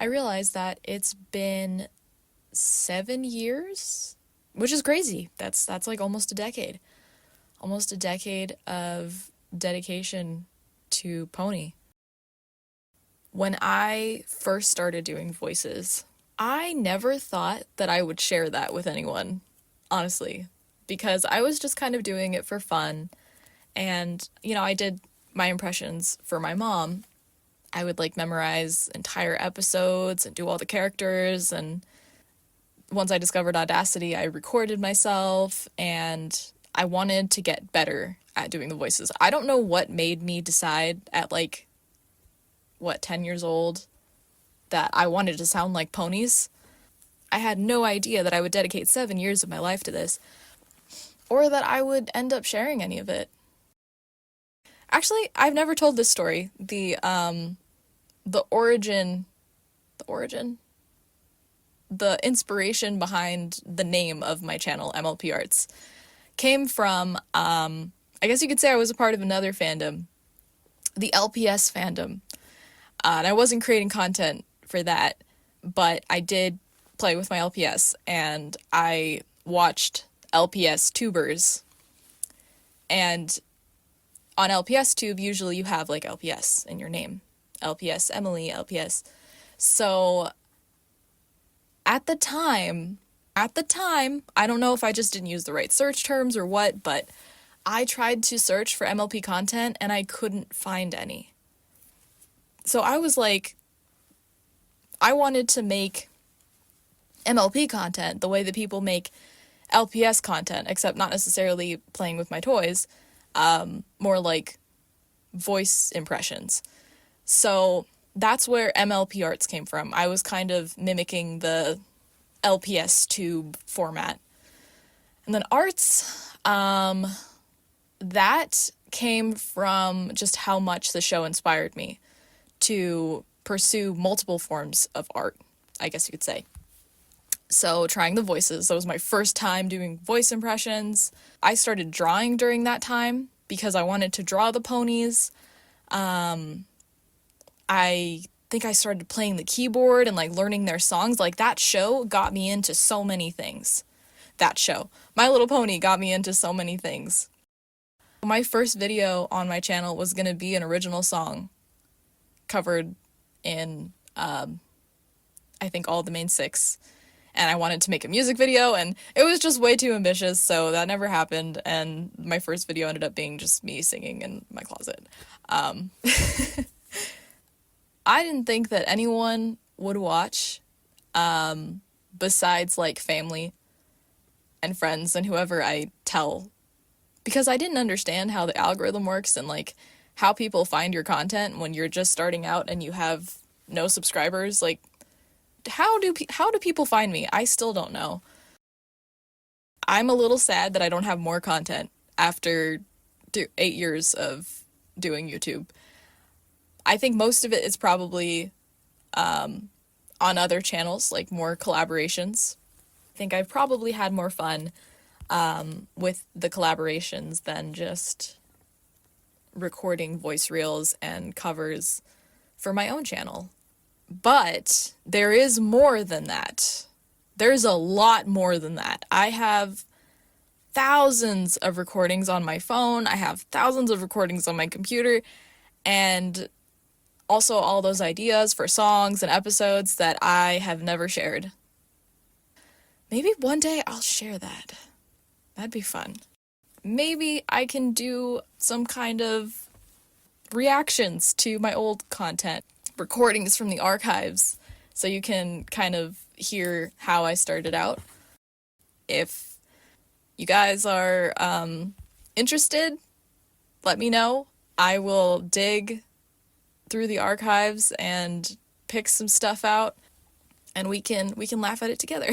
I realized that it's been 7 years, which is crazy. That's like almost a decade. Almost a decade of dedication to Pony. When I first started doing voices, I never thought that I would share that with anyone, honestly, because I was just kind of doing it for fun. And, I did my impressions for my mom. I would like memorize entire episodes and do all the characters. And once I discovered Audacity, I recorded myself and I wanted to get better at doing the voices. I don't know what made me decide at 10 years old that I wanted to sound like ponies. I had no idea that I would dedicate 7 years of my life to this, or that I would end up sharing any of it. Actually, I've never told this story. The inspiration behind the name of my channel, MLP Arts, came from, I guess you could say I was a part of another fandom, the LPS fandom. And I wasn't creating content for that, but I did play with my LPS, and I watched LPS tubers. And on LPS tube, usually you have like LPS in your name. LPS Emily, LPS. So at the time, I don't know if I just didn't use the right search terms or what, but I tried to search for MLP content and I couldn't find any. So I was like, I wanted to make MLP content the way that people make LPS content, except not necessarily playing with my toys, more like voice impressions. So that's where MLP Arts came from. I was kind of mimicking the LPS tube format. And then Arts, that came from just how much the show inspired me to pursue multiple forms of art, I guess you could say. So trying the voices, that was my first time doing voice impressions. I started drawing during that time because I wanted to draw the ponies. I think I started playing the keyboard and learning their songs. That show got me into so many things. That show, My Little Pony, got me into so many things. My first video on my channel was going to be an original song covered in, I think, all the main 6. And I wanted to make a music video, and it was just way too ambitious, so that never happened, and my first video ended up being just me singing in my closet. I didn't think that anyone would watch, besides, family and friends and whoever I tell, because I didn't understand how the algorithm works and, how people find your content when you're just starting out and you have no subscribers. How do people find me? I still don't know. I'm a little sad that I don't have more content after 8 years of doing YouTube. I think most of it is probably on other channels, more collaborations. I think I've probably had more fun with the collaborations than just recording voice reels and covers for my own channel. But there is more than that. There's a lot more than that. I have thousands of recordings on my phone. I have thousands of recordings on my computer, and also all those ideas for songs and episodes that I have never shared. Maybe one day I'll share that. That'd be fun. Maybe I can do some kind of reactions to my old content, recordings from the archives, so you can kind of hear how I started out. If you guys are interested, let me know. I will dig through the archives and pick some stuff out, and we can laugh at it together.